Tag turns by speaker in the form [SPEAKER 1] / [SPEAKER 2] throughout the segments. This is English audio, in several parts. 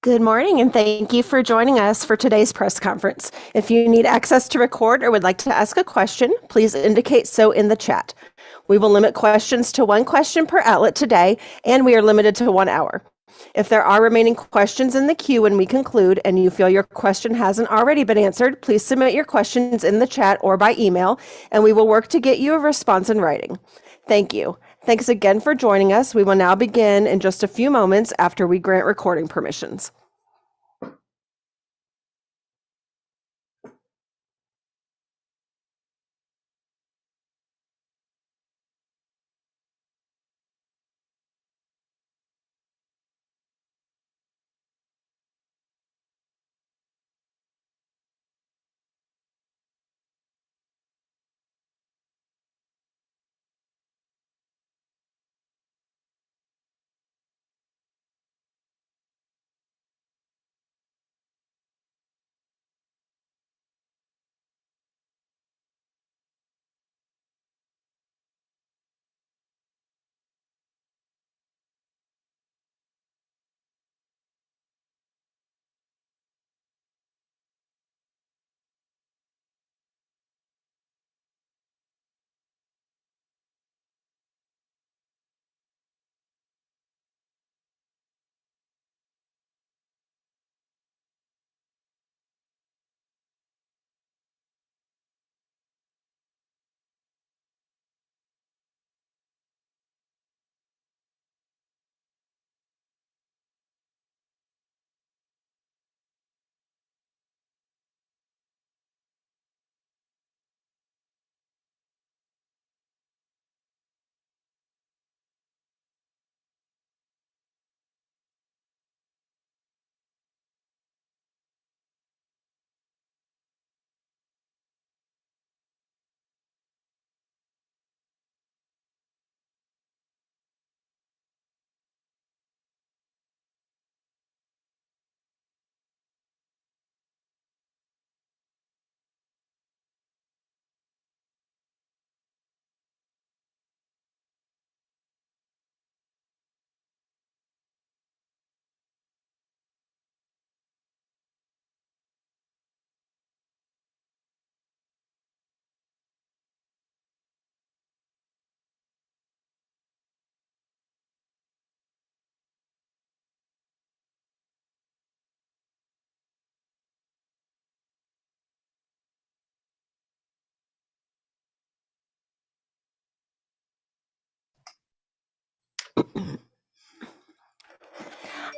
[SPEAKER 1] Good morning, and thank you for joining us for today's press conference. If you need access to record or would like to ask a question, please indicate so in the chat. We will limit questions to one question per outlet today, and we are limited to 1 hour. If there are remaining questions in the queue when we conclude and you feel your question hasn't already been answered, please submit your questions in the chat or by email, and we will work to get you a response in writing. Thank you. Thanks again for joining us. We will now begin in just a few moments after we grant recording permissions.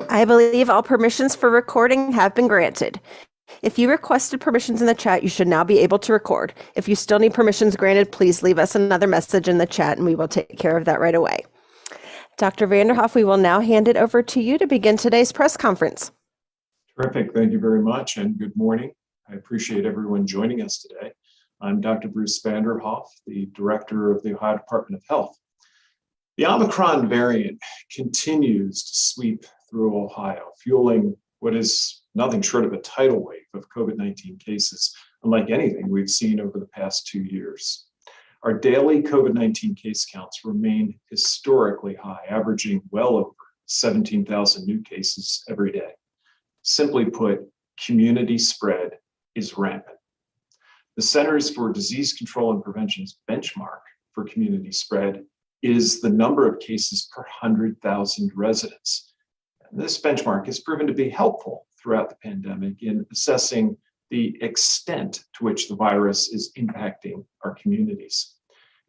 [SPEAKER 1] I believe all permissions for recording have been granted. If you requested permissions in the chat, you should now be able to record. If you still need permissions granted, please leave us another message in the chat and we will take care of that right away. Dr. Vanderhoff, we will now hand it over to you to begin today's press conference.
[SPEAKER 2] Terrific. Thank you very much, and good morning. I appreciate everyone joining us today. I'm Dr. Bruce Vanderhoff, the Director of the Ohio Department of Health. The Omicron variant continues to sweep through Ohio, fueling what is nothing short of a tidal wave of COVID-19 cases, unlike anything we've seen over the past 2 years. Our daily COVID-19 case counts remain historically high, averaging well over 17,000 new cases every day. Simply put, community spread is rampant. The Centers for Disease Control and Prevention's benchmark for community spread is the number of cases per 100,000 residents. And this benchmark has proven to be helpful throughout the pandemic in assessing the extent to which the virus is impacting our communities.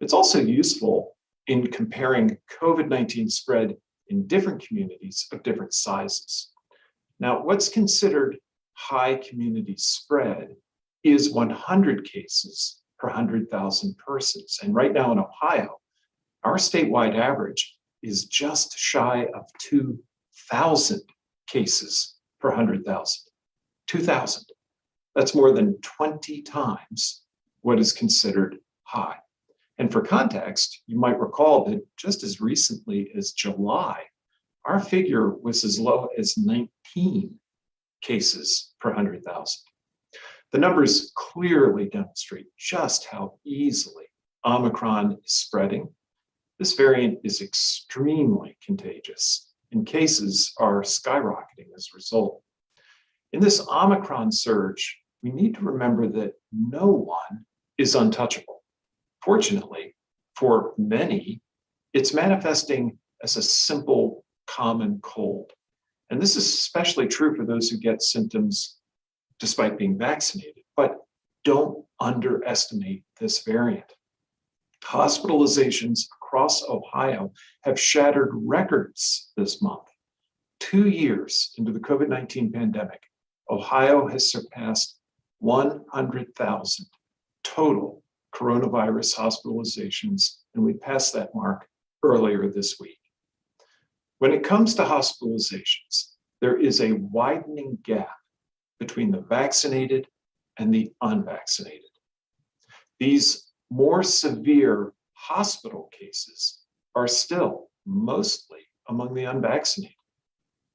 [SPEAKER 2] It's also useful in comparing COVID-19 spread in different communities of different sizes. Now, what's considered high community spread is 100 cases per 100,000 persons. And right now in Ohio, our statewide average is just shy of 2,000 cases per 100,000. 2,000. That's more than 20 times what is considered high. And for context, you might recall that just as recently as July, our figure was as low as 19 cases per 100,000. The numbers clearly demonstrate just how easily Omicron is spreading. This variant is extremely contagious, and cases are skyrocketing as a result. In this Omicron surge, we need to remember that no one is untouchable. Fortunately, for many, it's manifesting as a simple common cold. And this is especially true for those who get symptoms despite being vaccinated. But don't underestimate this variant. Hospitalizations across Ohio have shattered records this month. 2 years into the COVID-19 pandemic, Ohio has surpassed 100,000 total coronavirus hospitalizations, and we passed that mark earlier this week. When it comes to hospitalizations, there is a widening gap between the vaccinated and the unvaccinated. These more severe hospital cases are still mostly among the unvaccinated.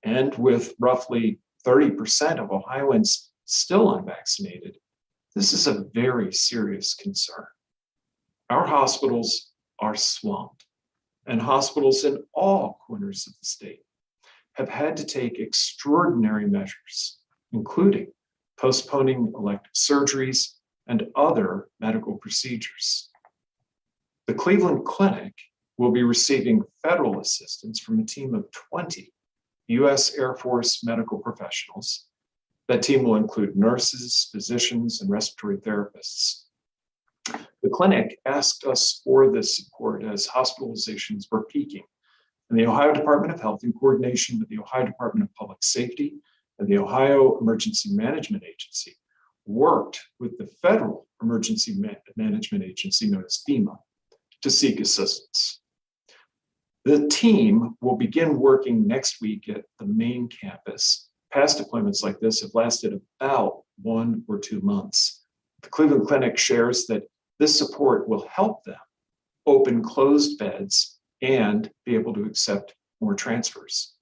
[SPEAKER 2] And with roughly 30% of Ohioans still unvaccinated, this is a very serious concern. Our hospitals are swamped, and hospitals in all corners of the state have had to take extraordinary measures, including postponing elective surgeries and other medical procedures. The Cleveland Clinic will be receiving federal assistance from a team of 20 U.S. Air Force medical professionals. That team will include nurses, physicians, and respiratory therapists. The clinic asked us for this support as hospitalizations were peaking, and the Ohio Department of Health, in coordination with the Ohio Department of Public Safety and the Ohio Emergency Management Agency, worked with the Federal Emergency Management Agency, known as FEMA, to seek assistance. The team will begin working next week at the main campus. Past deployments like this have lasted about 1 or 2 months. The Cleveland Clinic shares that this support will help them open closed beds and be able to accept more transfers.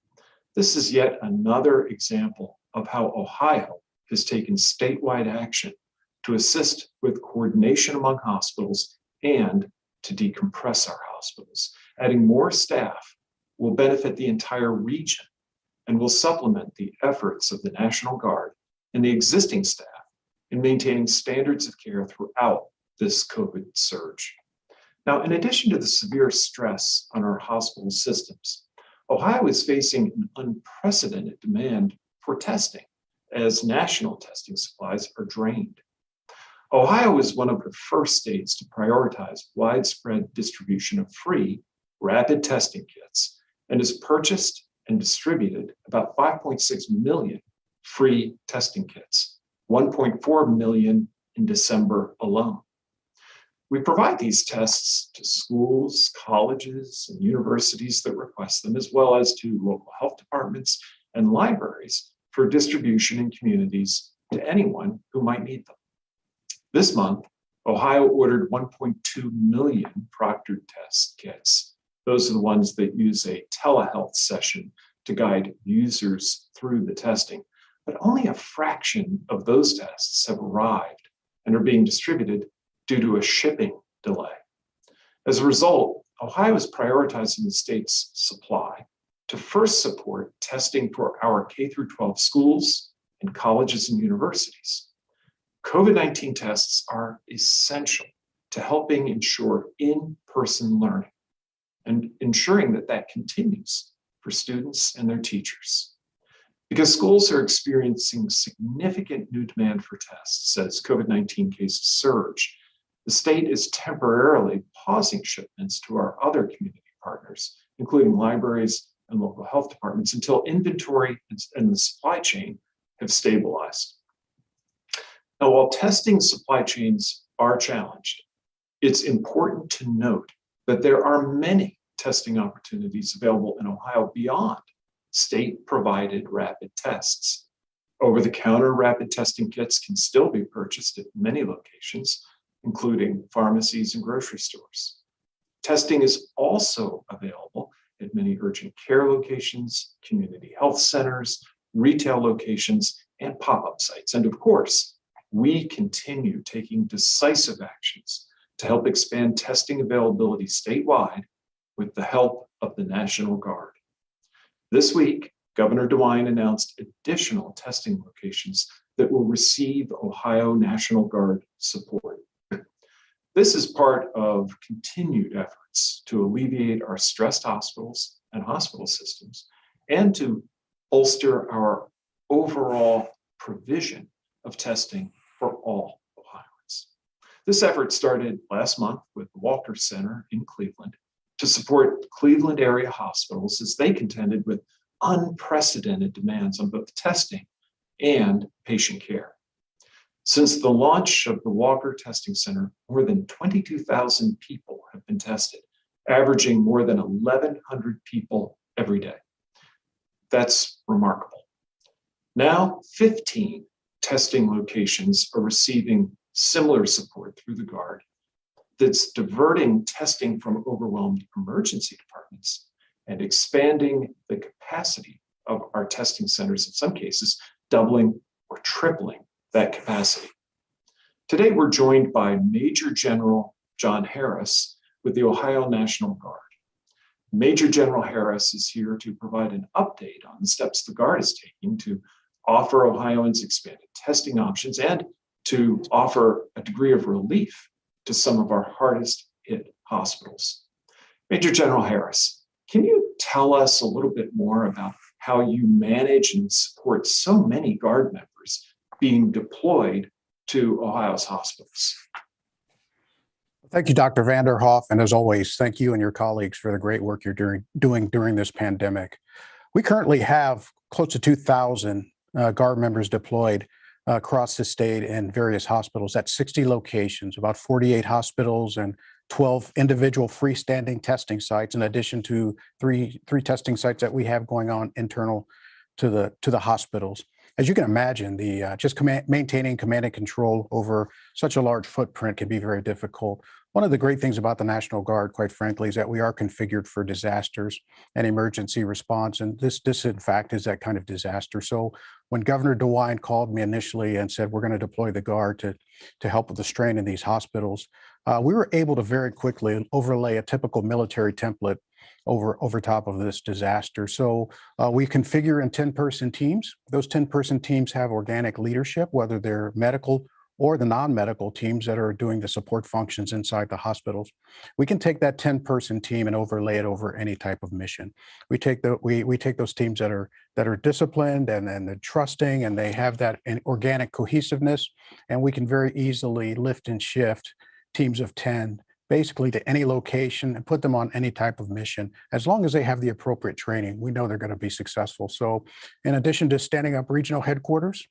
[SPEAKER 2] This is yet another example of how Ohio has taken statewide action to assist with coordination among hospitals and to decompress our hospitals. Adding more staff will benefit the entire region and will supplement the efforts of the National Guard and the existing staff in maintaining standards of care throughout this COVID surge. Now, in addition to the severe stress on our hospital systems, Ohio is facing an unprecedented demand for testing as national testing supplies are drained. Ohio is one of the first states to prioritize widespread distribution of free rapid testing kits and has purchased and distributed about 5.6 million free testing kits, 1.4 million in December alone. We provide these tests to schools, colleges, and universities that request them, as well as to local health departments and libraries for distribution in communities to anyone who might need them. This month, Ohio ordered 1.2 million proctored test kits. Those are the ones that use a telehealth session to guide users through the testing. But only a fraction of those tests have arrived and are being distributed due to a shipping delay. As a result, Ohio is prioritizing the state's supply to first support testing for our K-12 schools and colleges and universities. COVID-19 tests are essential to helping ensure in-person learning and ensuring that that continues for students and their teachers. Because schools are experiencing significant new demand for tests as COVID-19 cases surge, the state is temporarily pausing shipments to our other community partners, including libraries and local health departments, until inventory and the supply chain have stabilized. Now, while testing supply chains are challenged, it's important to note that there are many testing opportunities available in Ohio beyond state-provided rapid tests. Over-the-counter rapid testing kits can still be purchased at many locations, including pharmacies and grocery stores. Testing is also available at many urgent care locations, community health centers, retail locations, and pop-up sites. And of course, we continue taking decisive actions to help expand testing availability statewide with the help of the National Guard. This week, Governor DeWine announced additional testing locations that will receive Ohio National Guard support. This is part of continued efforts to alleviate our stressed hospitals and hospital systems and to bolster our overall provision of testing for all Ohioans. This effort started last month with the Walker Center in Cleveland to support Cleveland area hospitals as they contended with unprecedented demands on both testing and patient care. Since the launch of the Walker Testing Center, more than 22,000 people have been tested, averaging more than 1,100 people every day. That's remarkable. Now, 15 testing locations are receiving similar support through the Guard that's diverting testing from overwhelmed emergency departments and expanding the capacity of our testing centers, in some cases, doubling or tripling that capacity. Today, we're joined by Major General John Harris with the Ohio National Guard. Major General Harris is here to provide an update on the steps the Guard is taking to offer Ohioans expanded testing options and to offer a degree of relief to some of our hardest hit hospitals. Major General Harris, can you tell us a little bit more about how you manage and support so many Guard members being deployed to Ohio's hospitals?
[SPEAKER 3] Thank you, Dr. Vanderhoff. And as always, thank you and your colleagues for the great work you're doing during this pandemic. We currently have close to 2,000 Guard members deployed across the state in various hospitals at 60 locations, about 48 hospitals and 12 individual freestanding testing sites, in addition to three testing sites that we have going on internal to the hospitals. As you can imagine, maintaining command and control over such a large footprint can be very difficult. One of the great things about the National Guard, quite frankly, is that we are configured for disasters and emergency response. And this in fact, is that kind of disaster. So when Governor DeWine called me initially and said, we're going to deploy the Guard to help with the strain in these hospitals, we were able to very quickly overlay a typical military template over top of this disaster. So we configure in 10-person teams. Those 10-person teams have organic leadership, whether they're medical or the non-medical teams that are doing the support functions inside the hospitals. We can take that 10-person team and overlay it over any type of mission. We take those teams that are disciplined and they're trusting and they have that organic cohesiveness, and we can very easily lift and shift teams of 10 basically to any location and put them on any type of mission. As long as they have the appropriate training, we know they're going to be successful. So in addition to standing up regional headquarters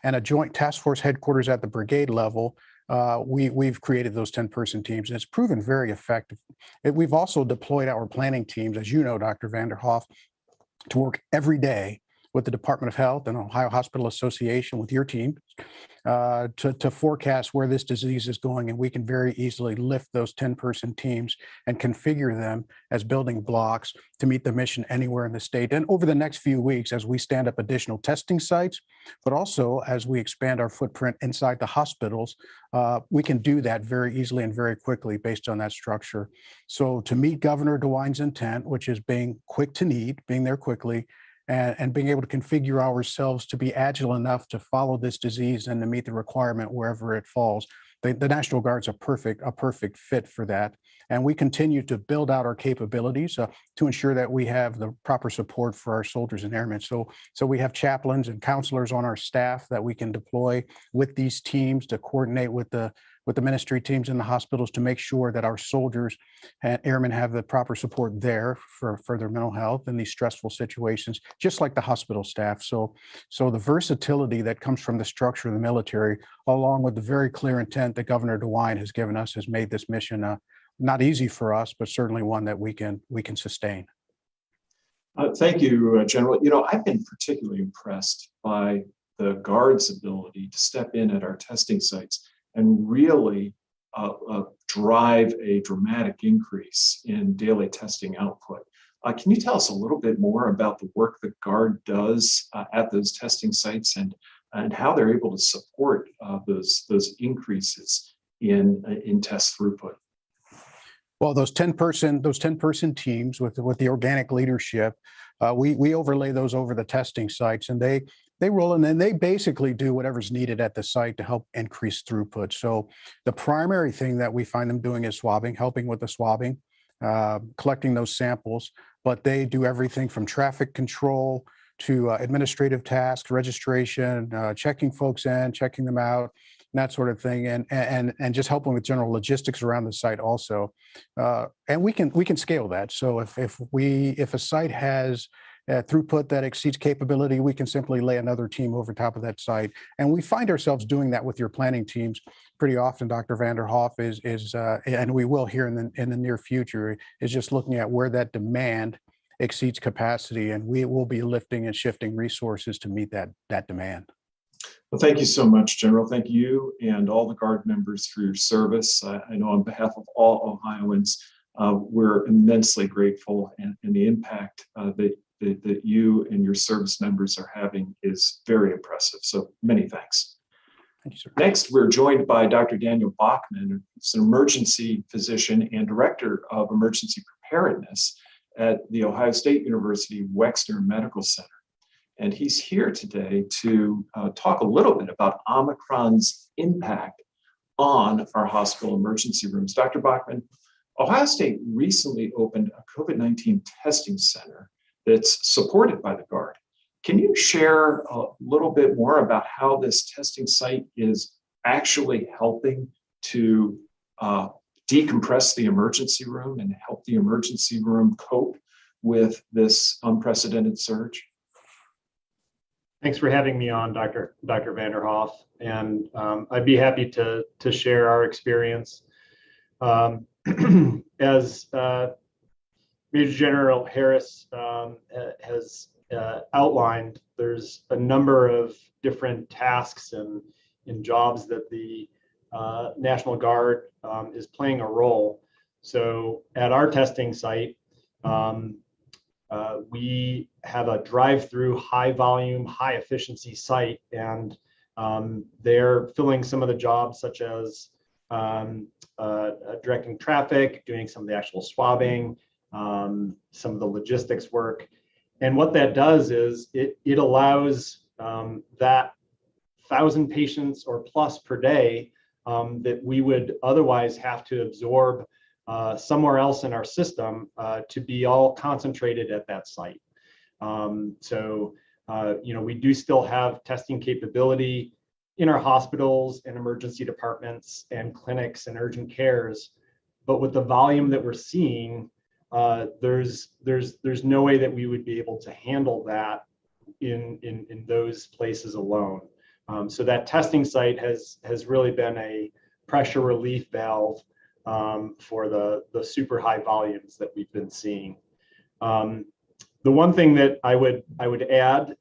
[SPEAKER 3] and a joint task force headquarters at the brigade level, we've created those 10-person teams, and it's proven very effective. We've also deployed our planning teams, as you know, Dr. Vanderhoff, to work every day with the Department of Health and Ohio Hospital Association, with your team, to forecast where this disease is going. And we can very easily lift those 10-person teams and configure them as building blocks to meet the mission anywhere in the state. And over the next few weeks, as we stand up additional testing sites, but also as we expand our footprint inside the hospitals, we can do that very easily and very quickly based on that structure. So to meet Governor DeWine's intent, which is being quick to need, being there quickly, and being able to configure ourselves to be agile enough to follow this disease and to meet the requirement wherever it falls. The National Guard's a perfect fit for that. And we continue to build out our capabilities to ensure that we have the proper support for our soldiers and airmen. So we have chaplains and counselors on our staff that we can deploy with these teams to coordinate with the ministry teams in the hospitals to make sure that our soldiers and airmen have the proper support there for their mental health in these stressful situations, just like the hospital staff. So the versatility that comes from the structure of the military, along with the very clear intent that Governor DeWine has given us, has made this mission not easy for us, but certainly one that we can sustain.
[SPEAKER 2] Thank you, General. I've been particularly impressed by the Guard's ability to step in at our testing sites and really drive a dramatic increase in daily testing output. Can you tell us a little bit more about the work the Guard does at those testing sites and how they're able to support those increases in test throughput?
[SPEAKER 3] Well, those 10-person teams with the organic leadership, We overlay those over the testing sites, and they roll in and they basically do whatever's needed at the site to help increase throughput. So the primary thing that we find them doing is swabbing, helping with the swabbing, collecting those samples, but they do everything from traffic control to administrative tasks, registration, checking folks in, checking them out, and that sort of thing, and just helping with general logistics around the site also. And we can scale that. So if a site has throughput that exceeds capability, we can simply lay another team over top of that site. And we find ourselves doing that with your planning teams pretty often. Dr. Vanderhoff is and we will here in the near future, is just looking at where that demand exceeds capacity, and we will be lifting and shifting resources to meet that demand.
[SPEAKER 2] Well, thank you so much, General. Thank you and all the Guard members for your service. I know on behalf of all Ohioans, we're immensely grateful, and the impact that you and your service members are having is very impressive. So many thanks.
[SPEAKER 3] Thank you, sir.
[SPEAKER 2] Next, we're joined by Dr. Daniel Bachmann, who's an emergency physician and director of emergency preparedness at the Ohio State University Wexner Medical Center. And he's here today to talk a little bit about Omicron's impact on our hospital emergency rooms. Dr. Bachmann, Ohio State recently opened a COVID-19 testing center that's supported by the Guard. Can you share a little bit more about how this testing site is actually helping to decompress the emergency room and help the emergency room cope with this unprecedented surge?
[SPEAKER 4] Thanks for having me on, Dr. Vanderhoff, and I'd be happy to share our experience. As Major General Harris has outlined, there's a number of different tasks and jobs that the National Guard is playing a role. So at our testing site, we have a drive-through, high volume, high efficiency site, and they're filling some of the jobs such as directing traffic, doing some of the actual swabbing, some of the logistics work. And what that does is it allows that 1,000 patients or plus per day that we would otherwise have to absorb somewhere else in our system to be all concentrated at that site. We do still have testing capability in our hospitals and emergency departments and clinics and urgent cares, but with the volume that we're seeing, there's no way that we would be able to handle that in those places alone. So that testing site has really been a pressure relief valve for the super high volumes that we've been seeing. The one thing that I would add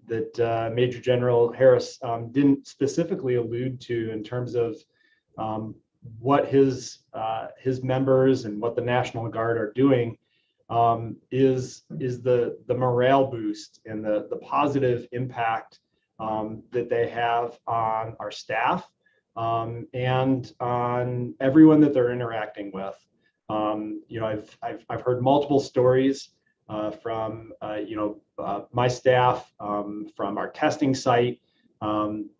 [SPEAKER 4] that Major General Harris didn't specifically allude to in terms of what his members and what the National Guard are doing is the morale boost and the positive impact that they have on our staff and on everyone that they're interacting with. I've heard multiple stories from my staff, from our testing site.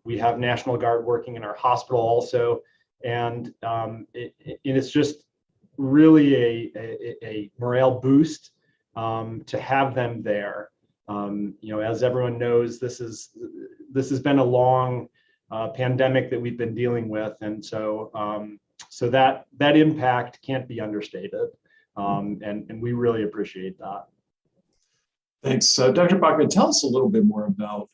[SPEAKER 4] We have National Guard working in our hospital also, and it's just really a morale boost to have them there. As everyone knows, this has been a long pandemic that we've been dealing with, and so that impact can't be understated, and we really appreciate that.
[SPEAKER 2] Thanks. Dr. Bachmann, tell us a little bit more about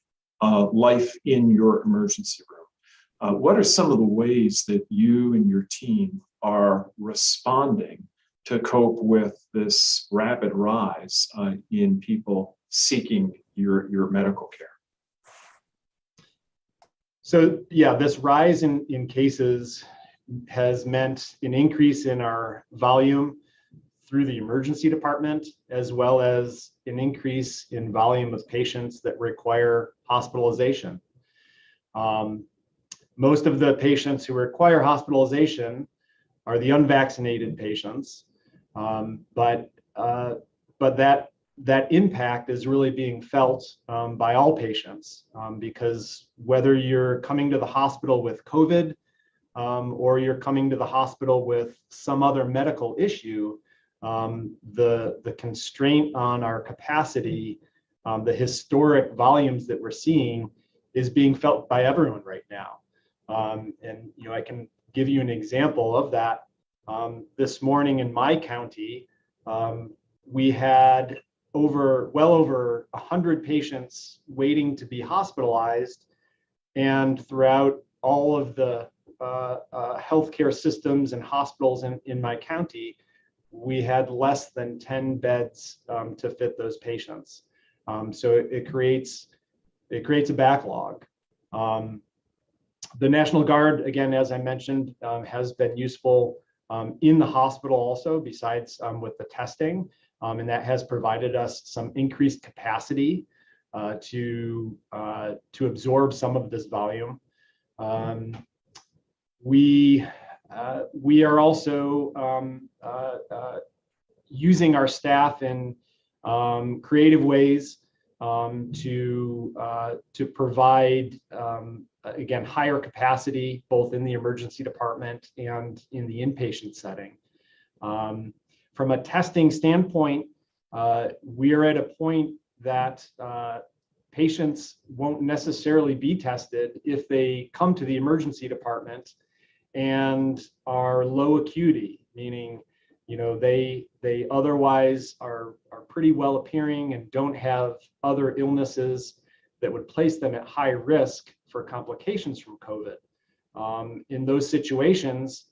[SPEAKER 2] life in your emergency room. What are some of the ways that you and your team are responding to cope with this rapid rise in people seeking your medical care?
[SPEAKER 4] So yeah, this rise in cases has meant an increase in our volume through the emergency department, as well as an increase in volume of patients that require hospitalization. Most of the patients who require hospitalization are the unvaccinated patients, but that that impact is really being felt by all patients, because whether you're coming to the hospital with COVID or you're coming to the hospital with some other medical issue, the constraint on our capacity, the historic volumes that we're seeing, is being felt by everyone right now. And I can give you an example of that. This morning in my county, we had well over 100 patients waiting to be hospitalized, and throughout all of the healthcare systems and hospitals in my county, we had less than 10 beds to fit those patients. So it creates a backlog. The National Guard, again, as I mentioned, has been useful in the hospital also, besides with the testing, and that has provided us some increased capacity to absorb some of this volume. We are also using our staff in creative ways to provide, again, higher capacity both in the emergency department and in the inpatient setting. From a testing standpoint, we are at a point that patients won't necessarily be tested if they come to the emergency department and are low acuity, meaning they otherwise are pretty well appearing and don't have other illnesses that would place them at high risk for complications from COVID. In those situations,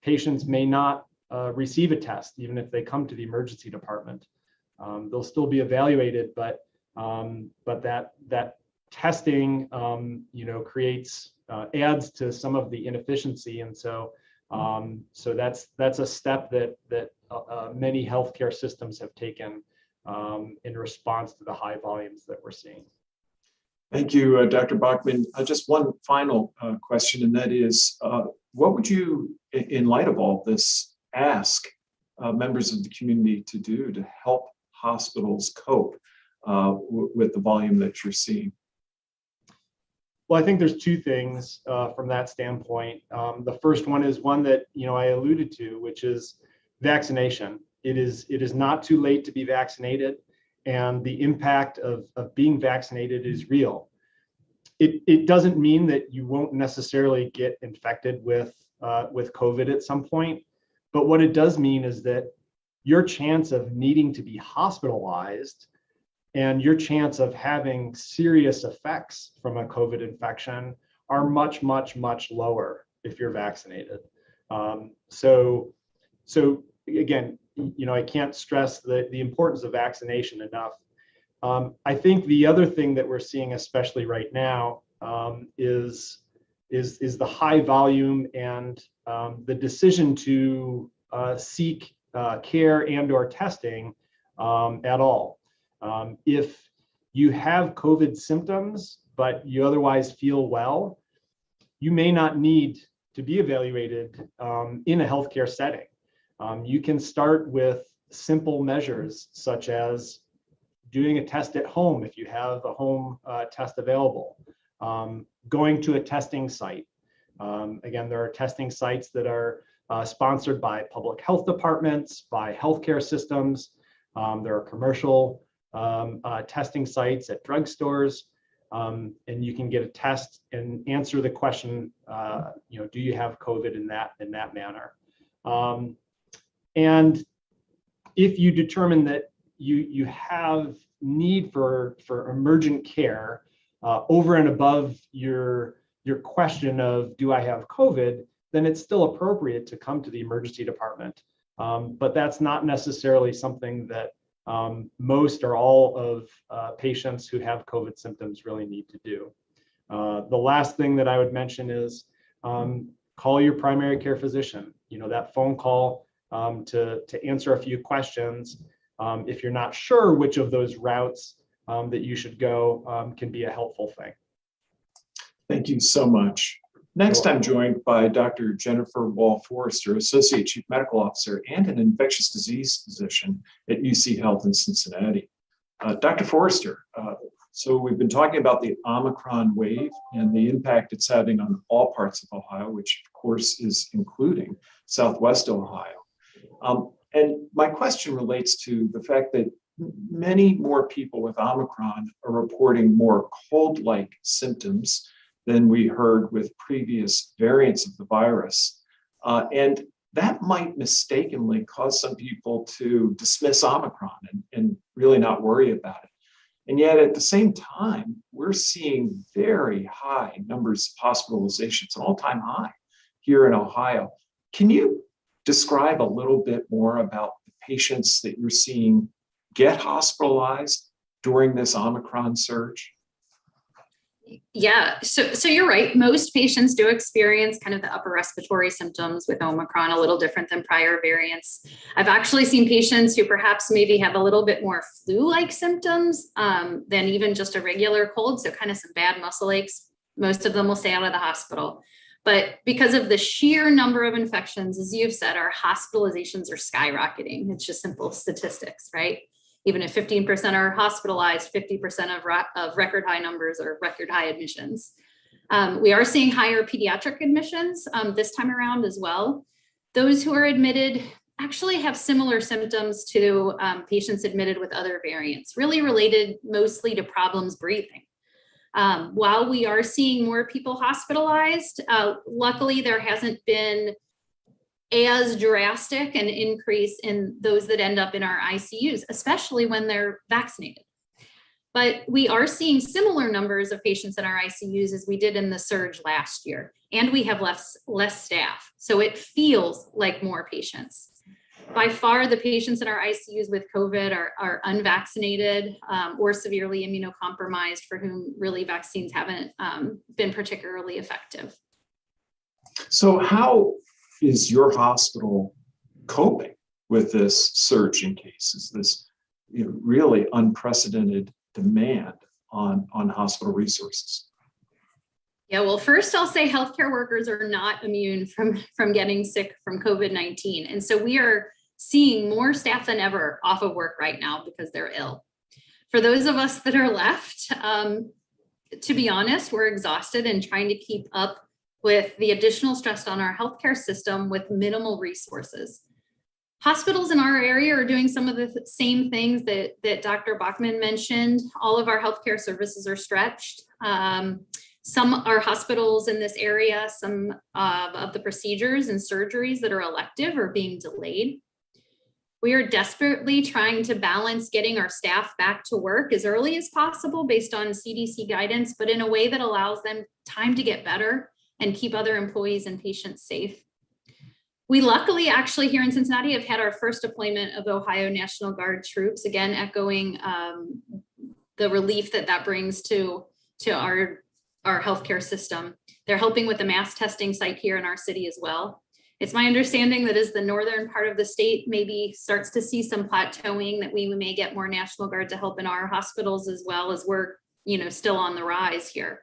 [SPEAKER 4] patients may not receive a test, even if they come to the emergency department. They'll still be evaluated, but that testing, adds to some of the inefficiency, and so that's a step that many healthcare systems have taken in response to the high volumes that we're seeing.
[SPEAKER 2] Thank you, Dr. Bachmann. Just one final question, and that is, what would you, in light of all this, ask members of the community to do to help hospitals cope with the volume that you're seeing?
[SPEAKER 4] Well, I think there's two things from that standpoint. The first one is one that I alluded to, which is vaccination. It is not too late to be vaccinated, and the impact of being vaccinated is real. It doesn't mean that you won't necessarily get infected with COVID at some point, but what it does mean is that your chance of needing to be hospitalized and your chance of having serious effects from a COVID infection are much, much, much lower if you're vaccinated. So again, I can't stress the importance of vaccination enough. I think the other thing that we're seeing, especially right now, is the high volume and the decision to seek care and/or testing at all. If you have COVID symptoms, but you otherwise feel well, you may not need to be evaluated in a healthcare setting. You can start with simple measures, such as doing a test at home if you have a home test available, going to a testing site. Again, there are testing sites that are sponsored by public health departments, by healthcare systems. There are commercial testing sites at drugstores, and you can get a test and answer the question, do you have COVID in that manner? And if you determine that you have need for emergent care over and above your question of, do I have COVID, then it's still appropriate to come to the emergency department. But that's not necessarily something that most or all of patients who have COVID symptoms really need to do. The last thing that I would mention is call your primary care physician. That phone call to answer a few questions, if you're not sure which of those routes that you should go, can be a helpful thing.
[SPEAKER 2] Thank you so much. Next, I'm joined by Dr. Jennifer Wall-Forrester, Associate Chief Medical Officer and an infectious disease physician at UC Health in Cincinnati. Dr. Forrester, so we've been talking about the Omicron wave and the impact it's having on all parts of Ohio, which of course is including Southwest Ohio. And my question relates to the fact that many more people with Omicron are reporting more cold-like symptoms than we heard with previous variants of the virus. And that might mistakenly cause some people to dismiss Omicron and really not worry about it. And yet at the same time, we're seeing very high numbers of hospitalizations, an all-time high here in Ohio. Can you describe a little bit more about the patients that you're seeing get hospitalized during this Omicron surge?
[SPEAKER 5] Yeah, so you're right. Most patients do experience kind of the upper respiratory symptoms with Omicron, a little different than prior variants. I've actually seen patients who perhaps maybe have a little bit more flu-like symptoms than even just a regular cold. So kind of some bad muscle aches. Most of them will stay out of the hospital. But because of the sheer number of infections, as you've said, our hospitalizations are skyrocketing. It's just simple statistics, right? Even if 15% are hospitalized, 50% of record high numbers are record high admissions. We are seeing higher pediatric admissions this time around as well. Those who are admitted actually have similar symptoms to patients admitted with other variants, really related mostly to problems breathing. While we are seeing more people hospitalized, luckily there hasn't been as drastic an increase in those that end up in our ICUs, especially when they're vaccinated. But we are seeing similar numbers of patients in our ICUs as we did in the surge last year, and we have less staff. So it feels like more patients. By far, the patients in our ICUs with COVID are unvaccinated or severely immunocompromised, for whom really vaccines haven't been particularly effective.
[SPEAKER 2] So how is your hospital coping with this surge in cases, this really unprecedented demand on hospital resources?
[SPEAKER 5] Yeah, well, first I'll say healthcare workers are not immune from getting sick from COVID-19. And so we are seeing more staff than ever off of work right now because they're ill. For those of us that are left, to be honest, we're exhausted and trying to keep up with the additional stress on our healthcare system with minimal resources. Hospitals in our area are doing some of the same things that Dr. Bachmann mentioned. All of our healthcare services are stretched. Some are hospitals in this area, some of the procedures and surgeries that are elective are being delayed. We are desperately trying to balance getting our staff back to work as early as possible based on CDC guidance, but in a way that allows them time to get better and keep other employees and patients safe. We luckily actually here in Cincinnati have had our first deployment of Ohio National Guard troops, again, echoing the relief that brings to our healthcare system. They're helping with the mass testing site here in our city as well. It's my understanding that as the northern part of the state maybe starts to see some plateauing, that we may get more National Guard to help in our hospitals as well, as we're still on the rise here.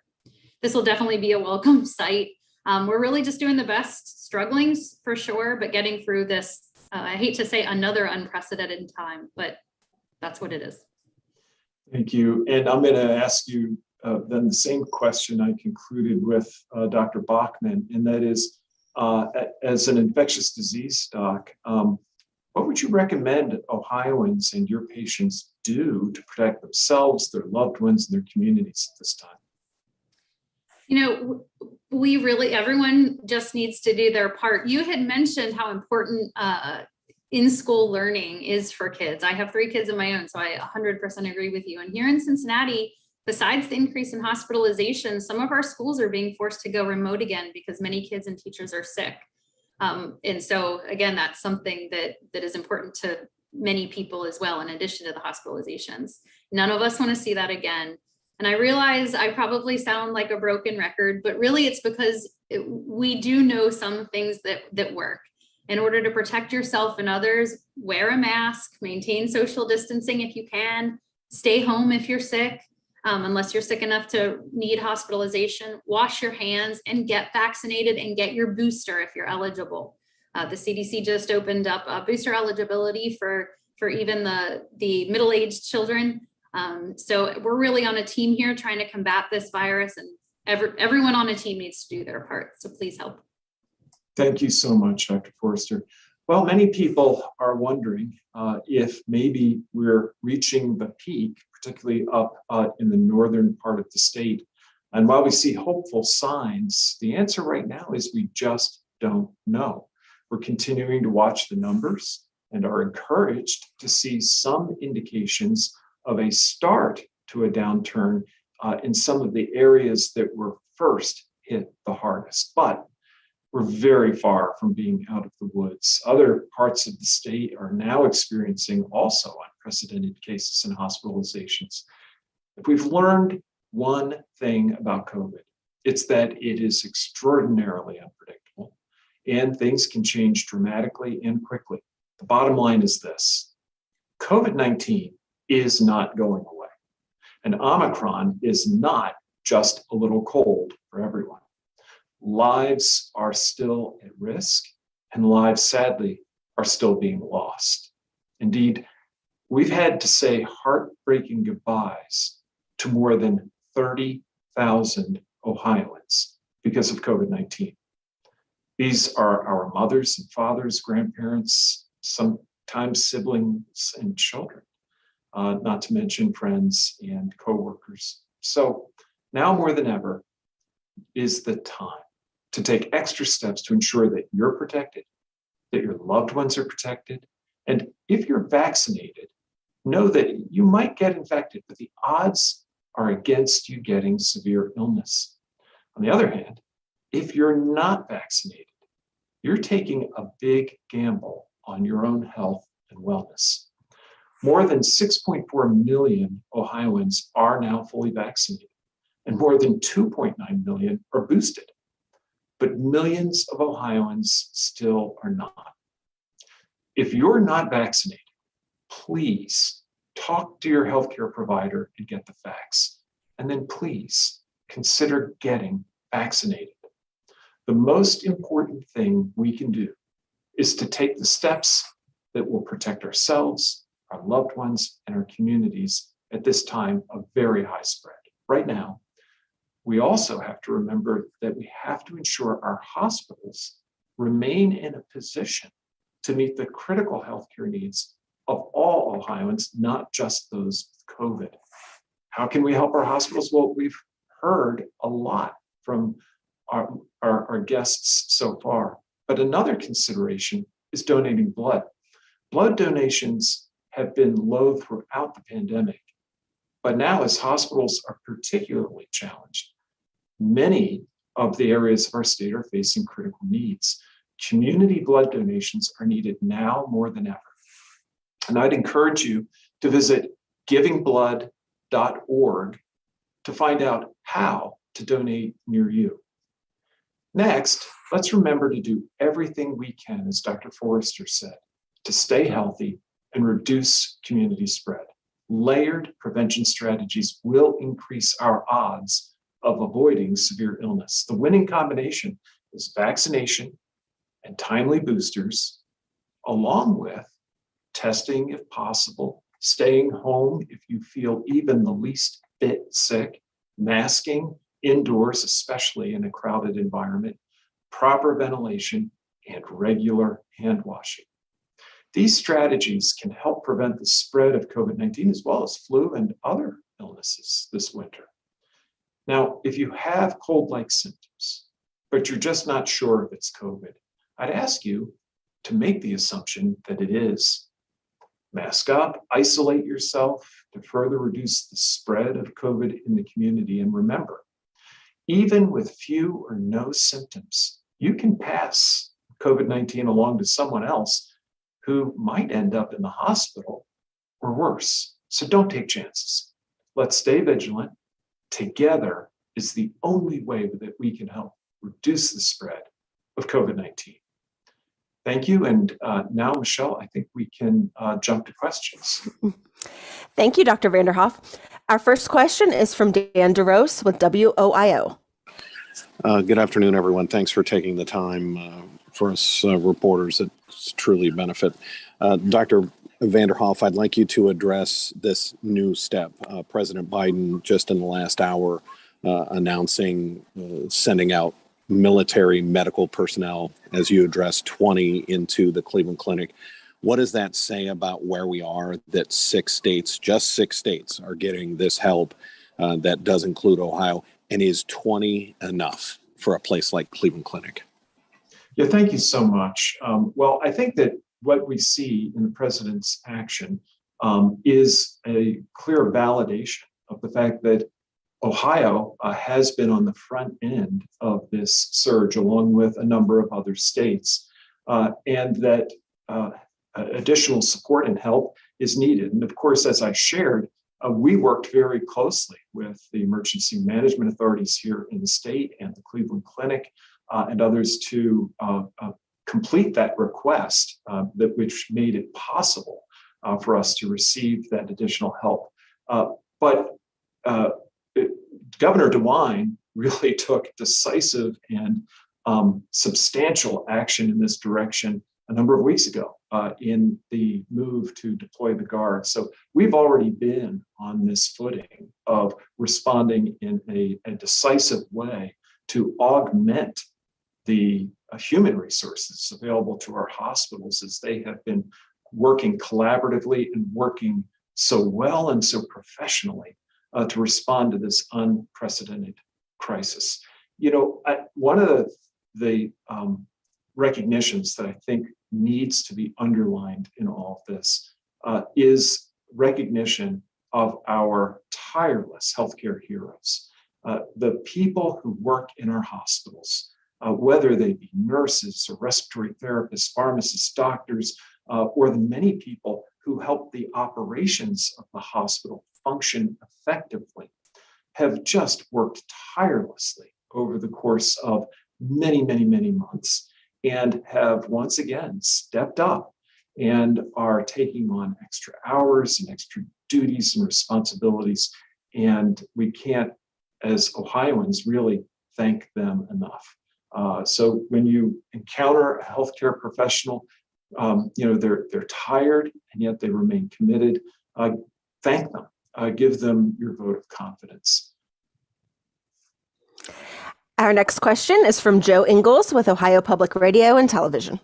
[SPEAKER 5] This will definitely be a welcome sight. We're really just doing the best, struggling for sure, but getting through this, I hate to say another unprecedented time, but that's what it is.
[SPEAKER 2] Thank you. And I'm going to ask you then the same question I concluded with Dr. Bachmann, and that is, as an infectious disease doc, what would you recommend Ohioans and your patients do to protect themselves, their loved ones, and their communities at this time?
[SPEAKER 5] Everyone just needs to do their part. You had mentioned how important in-school learning is for kids. I have 3 kids of my own, so I 100% agree with you. And here in Cincinnati, besides the increase in hospitalization, some of our schools are being forced to go remote again because many kids and teachers are sick. And so again, that's something that is important to many people as well, in addition to the hospitalizations. None of us want to see that again. And I realize I probably sound like a broken record, but really it's because we do know some things that work. In order to protect yourself and others, wear a mask, maintain social distancing if you can, stay home if you're sick. unless you're sick enough to need hospitalization. Wash your hands and get vaccinated and get your booster if you're eligible. The CDC just opened up booster eligibility for even the middle-aged children. So we're really on a team here trying to combat this virus, and everyone on a team needs to do their part. So please help.
[SPEAKER 2] Thank you so much, Dr. Forrester. Well, many people are wondering if maybe we're reaching the peak, particularly up in the northern part of the state. And while we see hopeful signs, the answer right now is we just don't know. We're continuing to watch the numbers and are encouraged to see some indications of a start to a downturn in some of the areas that were first hit the hardest. But we're very far from being out of the woods. Other parts of the state are now experiencing also unprecedented cases and hospitalizations. If we've learned one thing about COVID, it's that it is extraordinarily unpredictable and things can change dramatically and quickly. The bottom line is this: COVID-19 is not going away, and Omicron is not just a little cold for everyone. Lives are still at risk, and lives, sadly, are still being lost. Indeed, we've had to say heartbreaking goodbyes to more than 30,000 Ohioans because of COVID-19. These are our mothers and fathers, grandparents, sometimes siblings and children, not to mention friends and coworkers. So now more than ever is the time to take extra steps to ensure that you're protected, that your loved ones are protected. And if you're vaccinated, know that you might get infected, but the odds are against you getting severe illness. On the other hand, if you're not vaccinated, you're taking a big gamble on your own health and wellness. More than 6.4 million Ohioans are now fully vaccinated, and more than 2.9 million are boosted. But millions of Ohioans still are not. If you're not vaccinated, please talk to your healthcare provider and get the facts. And then please consider getting vaccinated. The most important thing we can do is to take the steps that will protect ourselves, our loved ones, and our communities at this time of very high spread. Right now, we also have to remember that we have to ensure our hospitals remain in a position to meet the critical healthcare needs of all Ohioans, not just those with COVID. How can we help our hospitals? Well, we've heard a lot from our guests so far, but another consideration is donating blood. Blood donations have been low throughout the pandemic, but now as hospitals are particularly challenged, many of the areas of our state are facing critical needs. Community blood donations are needed now more than ever. And I'd encourage you to visit givingblood.org to find out how to donate near you. Next, let's remember to do everything we can, as Dr. Forrester said, to stay healthy and reduce community spread. Layered prevention strategies will increase our odds of avoiding severe illness. The winning combination is vaccination and timely boosters, along with testing if possible, staying home if you feel even the least bit sick, masking indoors, especially in a crowded environment, proper ventilation, and regular hand washing. These strategies can help prevent the spread of COVID-19 as well as flu and other illnesses this winter. Now, if you have cold-like symptoms, but you're just not sure if it's COVID, I'd ask you to make the assumption that it is. Mask up, isolate yourself to further reduce the spread of COVID in the community. And remember, even with few or no symptoms, you can pass COVID-19 along to someone else who might end up in the hospital or worse. So don't take chances. Let's stay vigilant. Together is the only way that we can help reduce the spread of COVID-19. Thank you. And now, Michelle, I think we can jump to questions.
[SPEAKER 1] Thank you, Dr. Vanderhoff. Our first question is from Dan DeRose with WOIO.
[SPEAKER 6] Good afternoon, everyone. Thanks for taking the time for us reporters. It's truly a benefit. Dr. Vanderhoff, I'd like you to address this new step. President Biden, just in the last hour, announcing sending out military medical personnel, as you addressed, 20 into the Cleveland Clinic. What does that say about where we are, that just six states are getting this help that does include Ohio? And is 20 enough for a place like Cleveland Clinic?
[SPEAKER 2] Yeah, thank you so much. Well, I think that what we see in the president's action is a clear validation of the fact that Ohio has been on the front end of this surge, along with a number of other states, and that additional support and help is needed. And of course, as I shared, we worked very closely with the emergency management authorities here in the state and the Cleveland Clinic and others to complete that request, which made it possible for us to receive that additional help. But Governor DeWine really took decisive and substantial action in this direction a number of weeks ago in the move to deploy the Guard. So we've already been on this footing of responding in a decisive way to augment the human resources available to our hospitals, as they have been working collaboratively and working so well and so professionally to respond to this unprecedented crisis. You know, one of the recognitions that I think needs to be underlined in all of this is recognition of our tireless healthcare heroes, the people who work in our hospitals, whether they be nurses or respiratory therapists, pharmacists, doctors, or the many people who help the operations of the hospital function effectively, have just worked tirelessly over the course of many, many, many months, and have once again stepped up and are taking on extra hours and extra duties and responsibilities. And we can't, as Ohioans, really thank them enough. So when you encounter a healthcare professional, they're tired and yet they remain committed, thank them, give them your vote of confidence.
[SPEAKER 1] Our next question is from Joe Ingles with Ohio Public Radio and Television.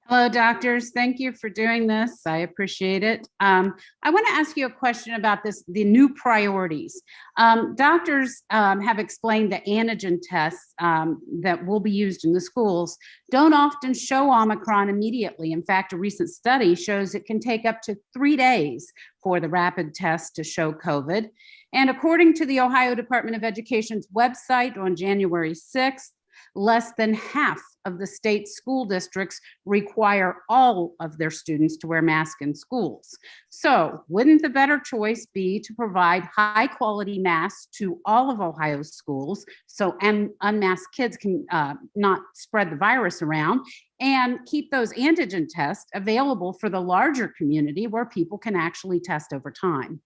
[SPEAKER 7] Hello, doctors. Thank you for doing this. I appreciate it. I want to ask you a question about the new priorities. Doctors have explained that antigen tests that will be used in the schools don't often show Omicron immediately. In fact, a recent study shows it can take up to 3 days for the rapid test to show COVID. And according to the Ohio Department of Education's website on January 6th, less than half of the state school districts require all of their students to wear masks in schools. So wouldn't the better choice be to provide high quality masks to all of Ohio's schools so unmasked kids can not spread the virus around, and keep those antigen tests available for the larger community where people can actually test over time?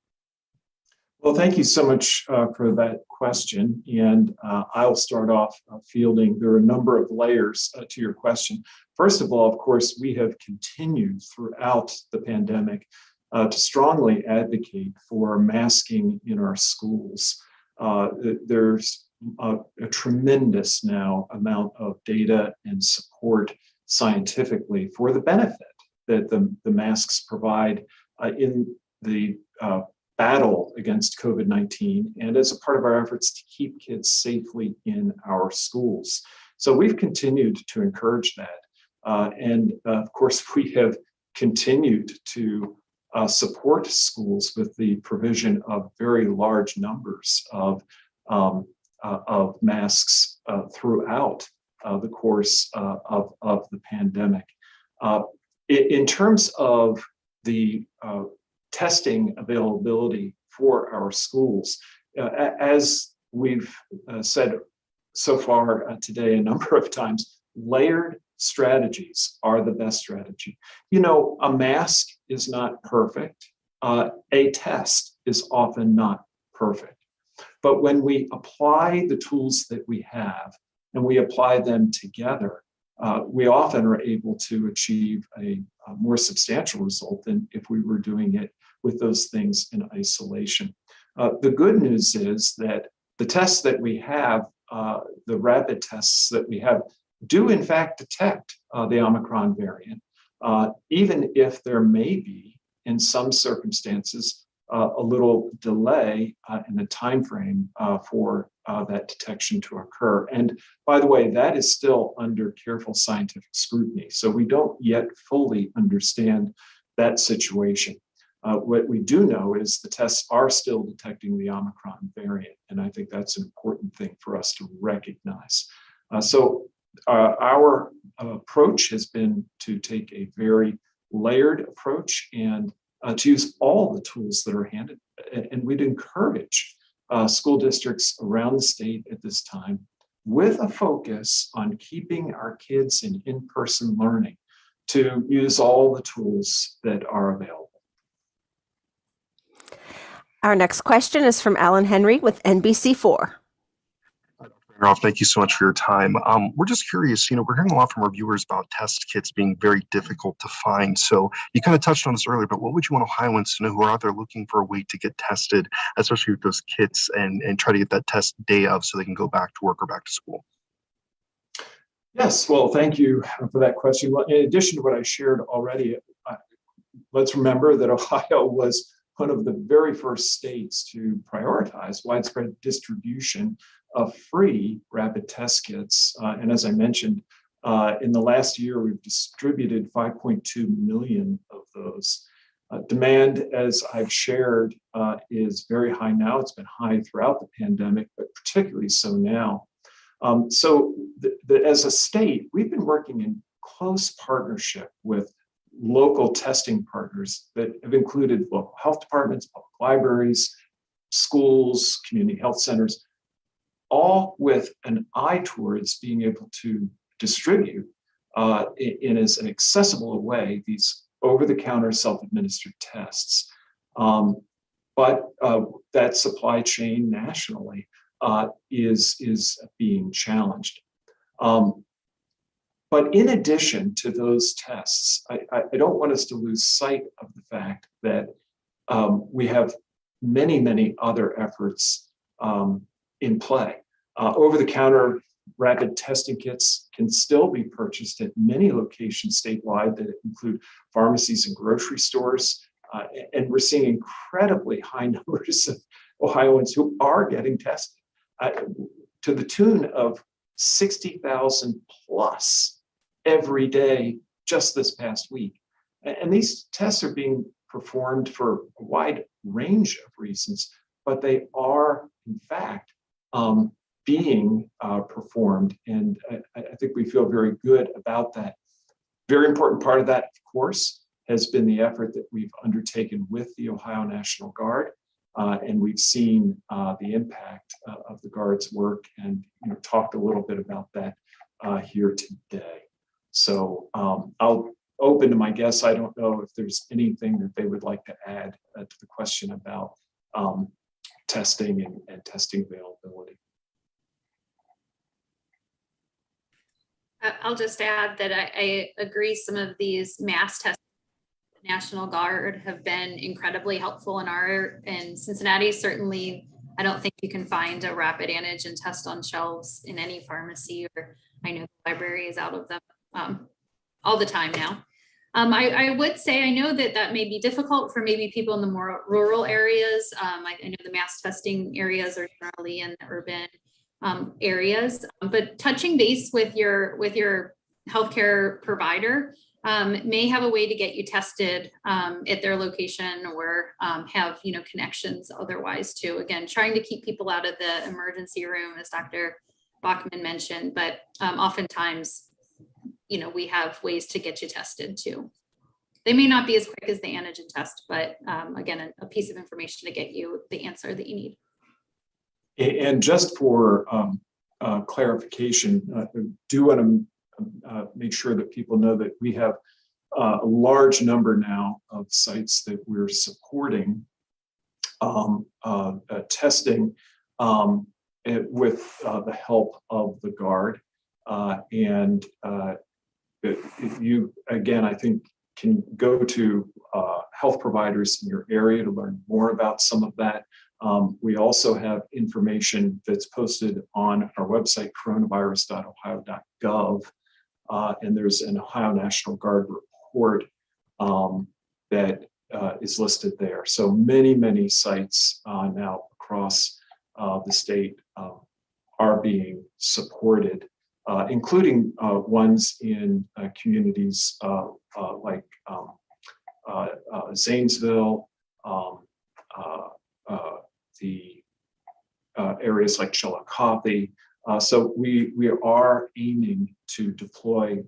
[SPEAKER 2] Well, thank you so much for that question. And I'll start off fielding. There are a number of layers to your question. First of all, of course, we have continued throughout the pandemic to strongly advocate for masking in our schools. There's a tremendous now amount of data and support scientifically for the benefit that the masks provide in the battle against COVID-19 and as a part of our efforts to keep kids safely in our schools. So we've continued to encourage that. And of course, we have continued to support schools with the provision of very large numbers of masks throughout the course of the pandemic. In terms of the testing availability for our schools, as we've said so far today a number of times, layered strategies are the best strategy. You know, a mask is not perfect. a test is often not perfect. But when we apply the tools that we have and we apply them together, we often are able to achieve a more substantial result than if we were doing it with those things in isolation. The good news is that the tests that we have, the rapid tests that we have, do in fact detect the Omicron variant, even if there may be, in some circumstances, a little delay in the time frame for that detection to occur. And by the way, that is still under careful scientific scrutiny. So we don't yet fully understand that situation. What we do know is the tests are still detecting the Omicron variant, and I think that's an important thing for us to recognize. So our approach has been to take a very layered approach and to use all the tools that are handed. And we'd encourage school districts around the state at this time, with a focus on keeping our kids in in-person learning, to use all the tools that are available.
[SPEAKER 1] Our next question is from Alan Henry with NBC4.
[SPEAKER 8] Thank you so much for your time. We're just curious, we're hearing a lot from our viewers about test kits being very difficult to find. So you kind of touched on this earlier, but what would you want Ohioans to know who are out there looking for a way to get tested, especially with those kits, and try to get that test day of so they can go back to work or back to school?
[SPEAKER 2] Yes, well, thank you for that question. Well, in addition to what I shared already, let's remember that Ohio was one of the very first states to prioritize widespread distribution of free rapid test kits. And as I mentioned, in the last year, we've distributed 5.2 million of those. Demand, as I've shared, is very high now. It's been high throughout the pandemic, but particularly so now. So as a state, we've been working in close partnership with local testing partners that have included local health departments, public libraries, schools, community health centers, all with an eye towards being able to distribute in as an accessible a way these over-the-counter self-administered tests. But that supply chain nationally is being challenged. But in addition to those tests, I don't want us to lose sight of the fact that we have many, many other efforts in play. Over-the-counter rapid testing kits can still be purchased at many locations statewide that include pharmacies and grocery stores. And we're seeing incredibly high numbers of Ohioans who are getting tested to the tune of 60,000 plus every day just this past week. And these tests are being performed for a wide range of reasons, but they are, in fact, being performed. And I think we feel very good about that. Very important part of that, of course, has been the effort that we've undertaken with the Ohio National Guard. And we've seen the impact of the Guard's work and talked a little bit about that here today. So I'll open to my guests. I don't know if there's anything that they would like to add to the question about testing and testing availability.
[SPEAKER 5] I'll just add that I agree some of these mass tests National Guard have been incredibly helpful in Cincinnati. Certainly, I don't think you can find a rapid antigen test on shelves in any pharmacy, or I know the library is out of them all the time now. I would say I know that may be difficult for maybe people in the more rural areas. I know the mass testing areas are generally in the urban areas, but touching base with your healthcare provider may have a way to get you tested at their location, or have connections otherwise too. Again, trying to keep people out of the emergency room, as Dr. Bachmann mentioned, but oftentimes we have ways to get you tested too. They may not be as quick as the antigen test, but again, a piece of information to get you the answer that you need.
[SPEAKER 2] And just for clarification, I do want to make sure that people know that we have a large number now of sites that we're supporting testing with the help of the Guard. And you, again, I think, can go to health providers in your area to learn more about some of that. We also have information that's posted on our website, coronavirus.ohio.gov, and there's an Ohio National Guard report that is listed there. So many sites now across the state are being supported, including ones in communities like Zanesville, the areas like Chillicothe. So we are aiming to deploy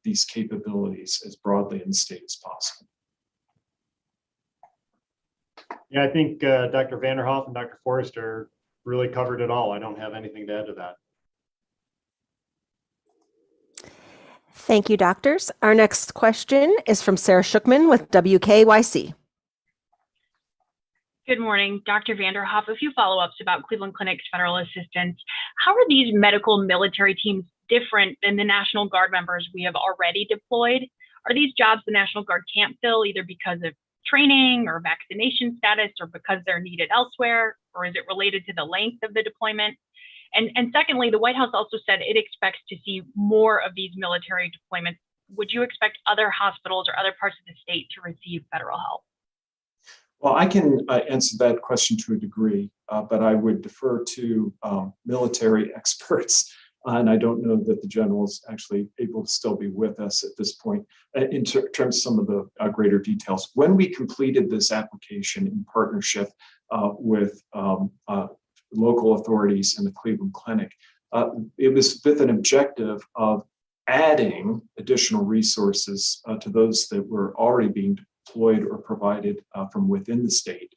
[SPEAKER 2] these capabilities as broadly in the state as possible.
[SPEAKER 4] Yeah, I think Dr. Vanderhoff and Dr. Forrester really covered it all. I don't have anything to add to that.
[SPEAKER 1] Thank you, doctors. Our next question is from Sarah Shookman with WKYC.
[SPEAKER 9] Good morning, Dr. Vanderhoff. A few follow-ups about Cleveland Clinic's federal assistance. How are these medical military teams different than the National Guard members we have already deployed? Are these jobs the National Guard can't fill either because of training or vaccination status or because they're needed elsewhere, or is it related to the length of the deployment? And secondly, the White House also said it expects to see more of these military deployments. Would you expect other hospitals or other parts of the state to receive federal help?
[SPEAKER 2] Well, I can answer that question to a degree, but I would defer to military experts. And I don't know that the general is actually able to still be with us at this point in terms of some of the greater details. When we completed this application in partnership with local authorities and the Cleveland Clinic, it was with an objective of adding additional resources to those that were already being deployed or provided from within the state.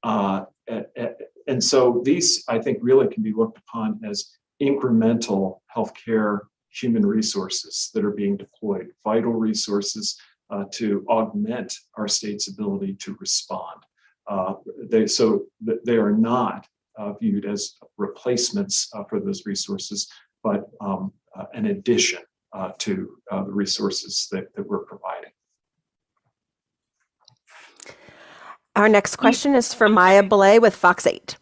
[SPEAKER 2] And so these, I think, really can be looked upon as incremental healthcare human resources that are being deployed, vital resources to augment our state's ability to respond. They are not viewed as replacements for those resources, but an addition to the resources that we're providing.
[SPEAKER 1] Our next question is from Maya Belay with Fox 8.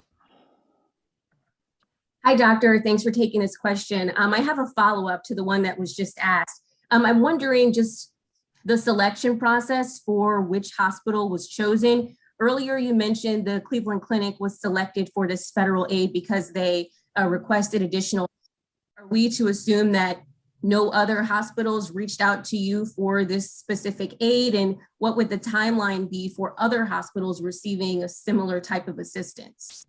[SPEAKER 10] Hi, doctor. Thanks for taking this question. I have a follow-up to the one that was just asked. I'm wondering just the selection process for which hospital was chosen. Earlier, you mentioned the Cleveland Clinic was selected for this federal aid because they requested additional. Are we to assume that no other hospitals reached out to you for this specific aid? And what would the timeline be for other hospitals receiving a similar type of assistance?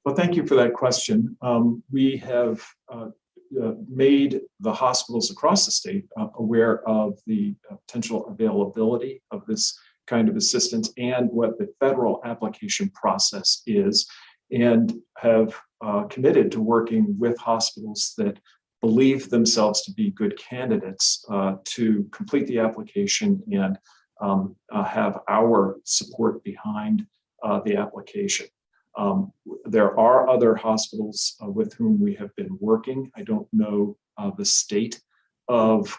[SPEAKER 2] Well, thank you for that question. We have made the hospitals across the state aware of the potential availability of this kind of assistance and what the federal application process is, and have committed to working with hospitals that believe themselves to be good candidates to complete the application and have our support behind the application. There are other hospitals with whom we have been working. I don't know the state of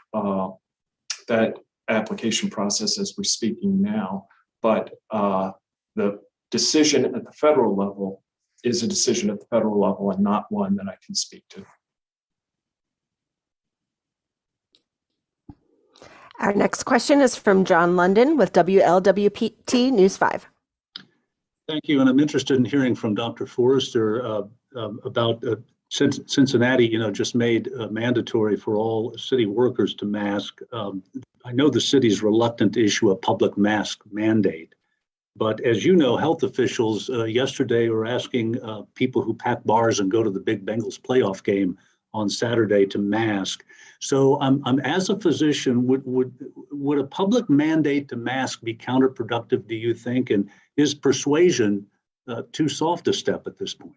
[SPEAKER 2] that application process as we're speaking now, but the decision at the federal level is a decision at the federal level and not one that I can speak to.
[SPEAKER 1] Our next question is from John London with WLWT News 5.
[SPEAKER 11] Thank you, and I'm interested in hearing from Dr. Forrester about Cincinnati, just made mandatory for all city workers to mask. I know the city's reluctant to issue a public mask mandate, but as you know, health officials yesterday were asking people who pack bars and go to the Big Bengals playoff game on Saturday to mask. So I'm as a physician, would a public mandate to mask be counterproductive, do you think? And is persuasion too soft a step at this point?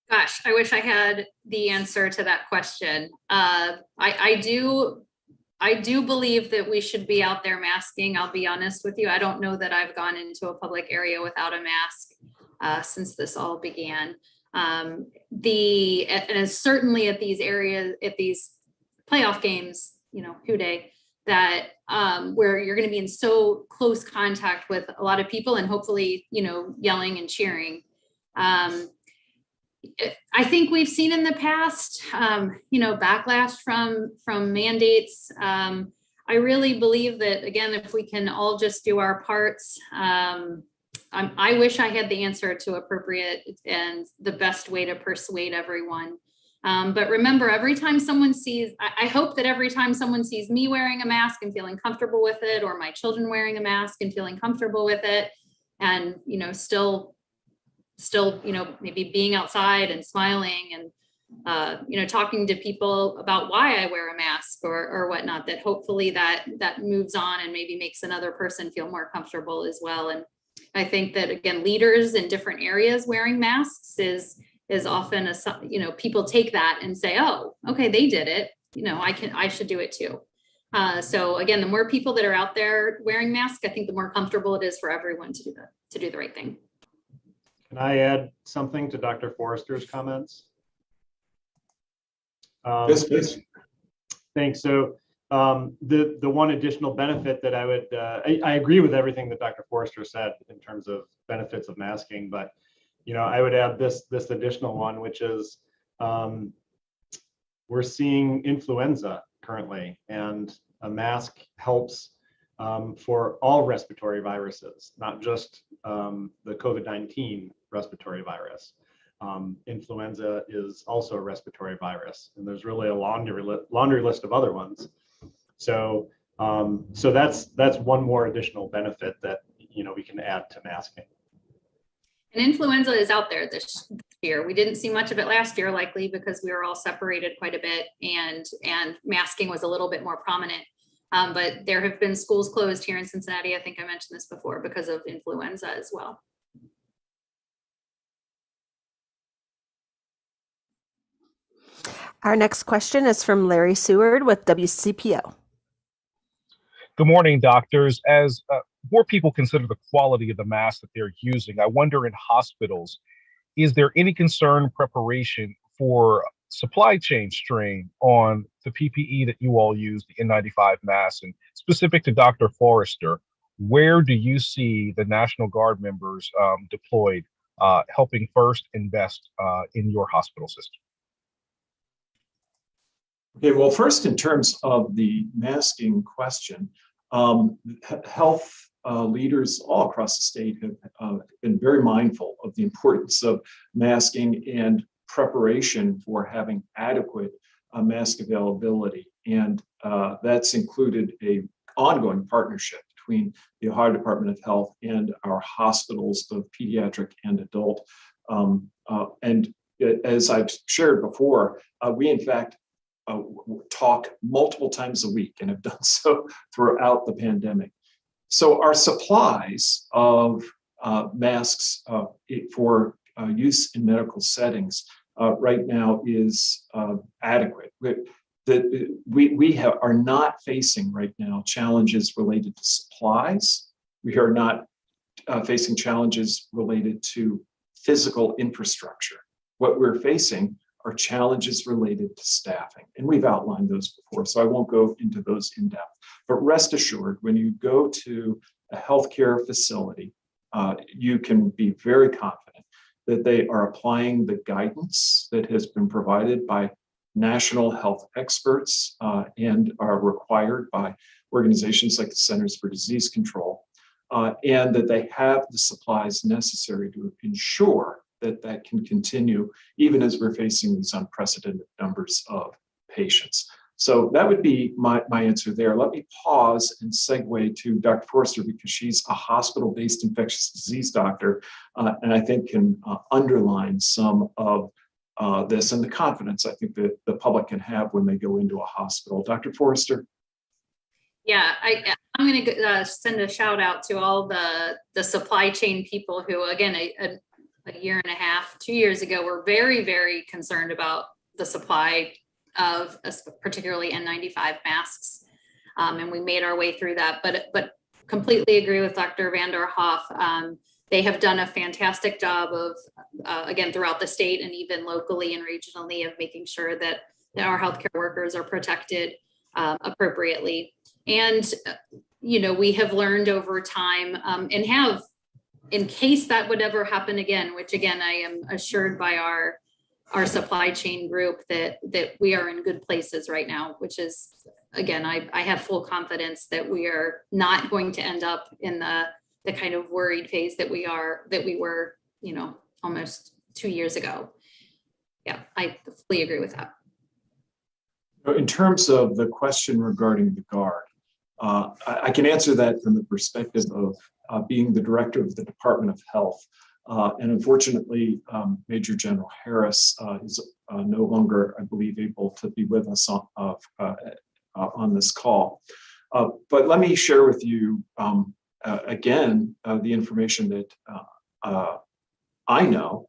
[SPEAKER 5] Gosh, I wish I had the answer to that question. I do I do believe that we should be out there masking. I'll be honest with you. I don't know that I've gone into a public area without a mask since this all began. And certainly at these areas, at these playoff games, Who Day, that where you're going to be in so close contact with a lot of people and hopefully, yelling and cheering. I think we've seen in the past, backlash from mandates. I really believe that, again, if we can all just do our parts, I wish I had the answer to appropriate and the best way to persuade everyone. But remember, every time someone sees, I hope that every time someone sees me wearing a mask and feeling comfortable with it, or my children wearing a mask and feeling comfortable with it, and, still, maybe being outside and smiling and, talking to people about why I wear a mask or whatnot, that hopefully that moves on and maybe makes another person feel more comfortable as well. And I think that, again, leaders in different areas wearing masks is often people take that and say, oh, okay, they did it. I should do it too. So again, the more people that are out there wearing masks, I think the more comfortable it is for everyone to do the right thing.
[SPEAKER 4] Can I add something to Dr. Forrester's comments?
[SPEAKER 2] Yes, please.
[SPEAKER 4] Thanks. So the one additional benefit that I would, I agree with everything that Dr. Forrester said in terms of benefits of masking, but I would add this additional one, which is we're seeing influenza currently, and a mask helps for all respiratory viruses, not just the COVID-19 respiratory virus. Influenza is also a respiratory virus, and there's really a laundry list of other ones. So that's one more additional benefit that we can add to masking.
[SPEAKER 5] And influenza is out there this year. We didn't see much of it last year, likely because we were all separated quite a bit, and masking was a little bit more prominent. But there have been schools closed here in Cincinnati. I think I mentioned this before, because of influenza as well.
[SPEAKER 1] Our next question is from Larry Seward with WCPO.
[SPEAKER 12] Good morning, doctors. As more people consider the quality of the masks that they're using, I wonder, in hospitals, is there any concern preparation for supply chain strain on the PPE that you all use, the N95 masks? And specific to Dr. Forrester, where do you see the National Guard members deployed, helping first and best in your hospital system?
[SPEAKER 2] Okay, well, first, in terms of the masking question, health leaders all across the state have been very mindful of the importance of masking and preparation for having adequate mask availability. And that's included an ongoing partnership between the Ohio Department of Health and our hospitals, both pediatric and adult. And as I've shared before, we in fact talk multiple times a week and have done so throughout the pandemic. So our supplies of masks for use in medical settings right now is adequate. We are not facing right now challenges related to supplies. We are not facing challenges related to physical infrastructure. What we're facing are challenges related to staffing. And we've outlined those before, so I won't go into those in depth. But rest assured, when you go to a healthcare facility, you can be very confident that they are applying the guidance that has been provided by national health experts and are required by organizations like the Centers for Disease Control, and that they have the supplies necessary to ensure that can continue even as we're facing these unprecedented numbers of patients. So that would be my answer there. Let me pause and segue to Dr. Forrester, because she's a hospital-based infectious disease doctor, and I think can underline some of this and the confidence I think that the public can have when they go into a hospital. Dr. Forrester?
[SPEAKER 5] Yeah, I'm going to send a shout out to all the supply chain people who, again, a year and a half, 2 years ago, were very, very concerned about the supply of particularly N95 masks. and we made our way through that. But completely agree with Dr. Vanderhoff. They have done a fantastic job of, again, throughout the state and even locally and regionally, of making sure that our healthcare workers are protected appropriately. And, we have learned over time and have, in case that would ever happen again, which again, I am assured by our supply chain group that we are in good places right now, which is, again, I have full confidence that we are not going to end up in the kind of worried phase that we were, almost 2 years ago. Yeah, I fully agree with that.
[SPEAKER 2] In terms of the question regarding the Guard, I can answer that from the perspective of being the director of the Department of Health. And unfortunately, Major General Harris is no longer, I believe, able to be with us on this call. But let me share with you again the information that I know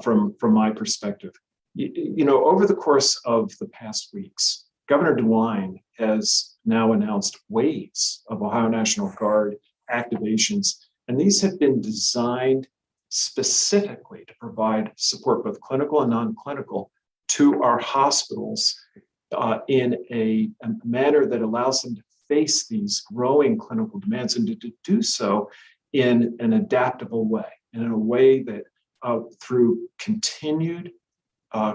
[SPEAKER 2] from my perspective. Over the course of the past weeks, Governor DeWine has now announced waves of Ohio National Guard activations, and these have been designed specifically to provide support, both clinical and non-clinical, to our hospitals in a manner that allows them to face these growing clinical demands, and to do so in an adaptable way, and in a way that through continued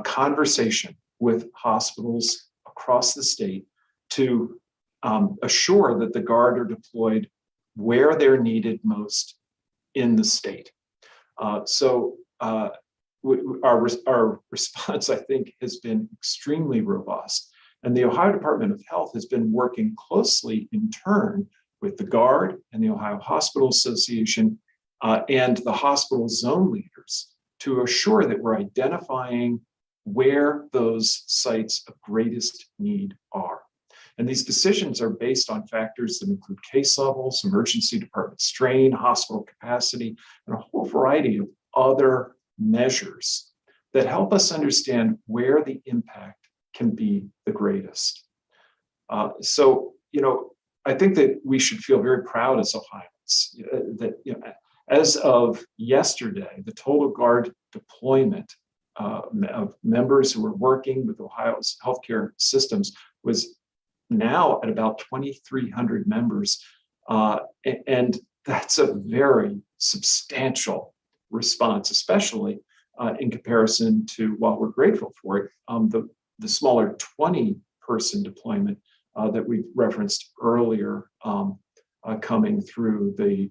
[SPEAKER 2] conversation with hospitals across the state to assure that the Guard are deployed where they're needed most in the state. So our response, I think, has been extremely robust. And the Ohio Department of Health has been working closely in turn with the Guard and the Ohio Hospital Association and the hospital zone leaders to assure that we're identifying where those sites of greatest need are. And these decisions are based on factors that include case levels, emergency department strain, hospital capacity, and a whole variety of other measures that help us understand where the impact can be the greatest. I think that we should feel very proud as Ohioans that, as of yesterday, the total Guard deployment of members who are working with Ohio's healthcare systems was now at about 2,300 members. And that's a very substantial response, especially in comparison to, while we're grateful for it, the smaller 20-person deployment that we referenced earlier coming through the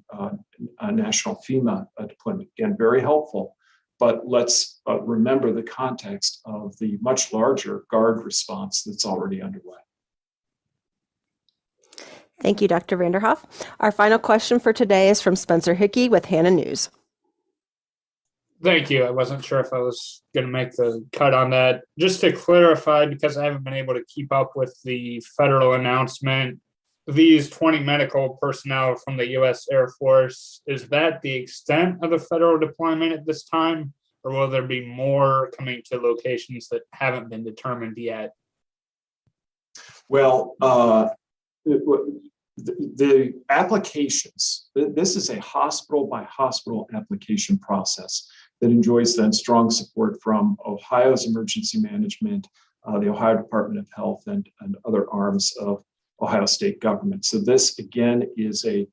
[SPEAKER 2] national FEMA deployment. Again, very helpful. But let's remember the context of the much larger Guard response that's already underway.
[SPEAKER 1] Thank you, Dr. Vanderhoff. Our final question for today is from Spencer Hickey with Hannah News.
[SPEAKER 13] Thank you. I wasn't sure if I was going to make the cut on that. Just to clarify, because I haven't been able to keep up with the federal announcement, these 20 medical personnel from the U.S. Air Force, is that the extent of the federal deployment at this time, or will there be more coming to locations that haven't been determined yet?
[SPEAKER 2] Well, the applications, this is a hospital by hospital application process that enjoys then strong support from Ohio's emergency management, the Ohio Department of Health, and other arms of Ohio state government. So this again is a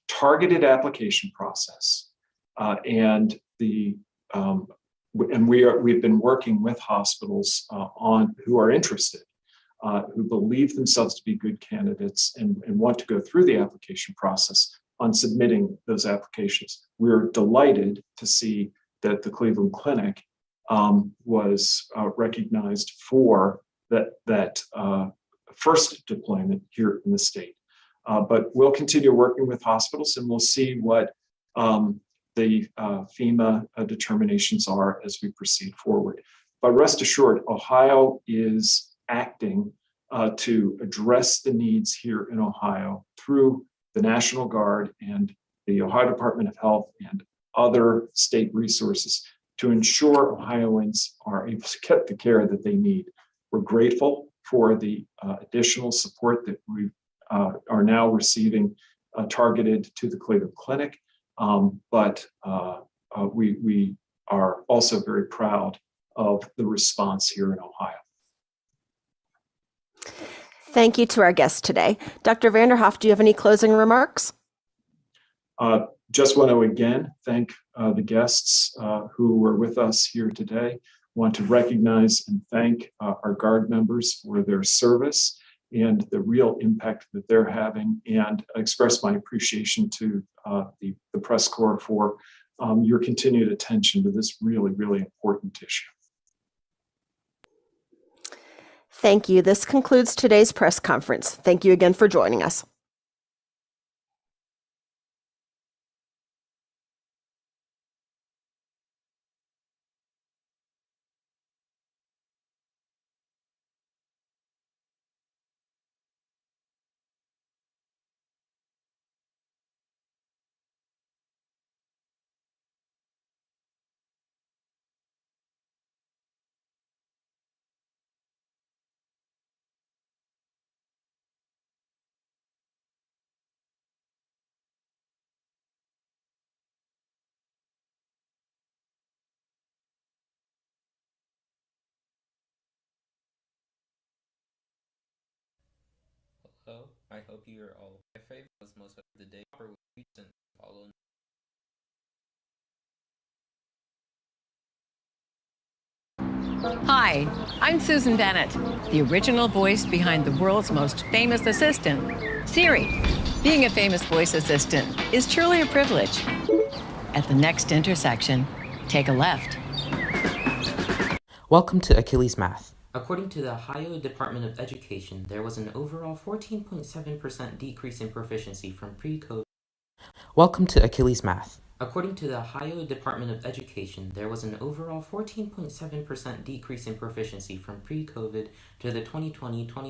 [SPEAKER 2] targeted application process, and we've been working with hospitals who are interested, who believe themselves to be good candidates and want to go through the application process on submitting those applications. We're delighted to see that the Cleveland Clinic was recognized for that first deployment here in the state. But we'll continue working with hospitals, and we'll see what the FEMA determinations are as we proceed forward. But rest assured, Ohio is acting to address the needs here in Ohio through the National Guard and the Ohio Department of Health and other state resources to ensure Ohioans are able to get the care that they need. We're grateful for the additional support that we are now receiving targeted to the Cleveland Clinic. But we are also very proud of the response here in Ohio.
[SPEAKER 1] Thank you to our guests today. Dr. Vanderhoff, do you have any closing remarks?
[SPEAKER 2] Just want to again thank the guests who were with us here today. Want to recognize and thank our Guard members for their service and the real impact that they're having, and express my appreciation to the press corps for your continued attention to this really, really important issue.
[SPEAKER 1] Thank you. This concludes today's press conference. Thank you again for joining us.
[SPEAKER 14] Hello, I hope you are all. My favorite was most of the day with Adjutant follow.
[SPEAKER 15] Hi, I'm Susan Bennett, the original voice behind the world's most famous assistant, Siri. Being a famous voice assistant is truly a privilege. At the next intersection, take a left.
[SPEAKER 14] Welcome to Achilles Math. According to the Ohio Department of Education, there was an overall 14.7% decrease in proficiency from pre-COVID. Welcome to Achilles Math. According to the Ohio Department of Education, there was an overall 14.7% decrease in proficiency from pre-COVID to the 2020-2021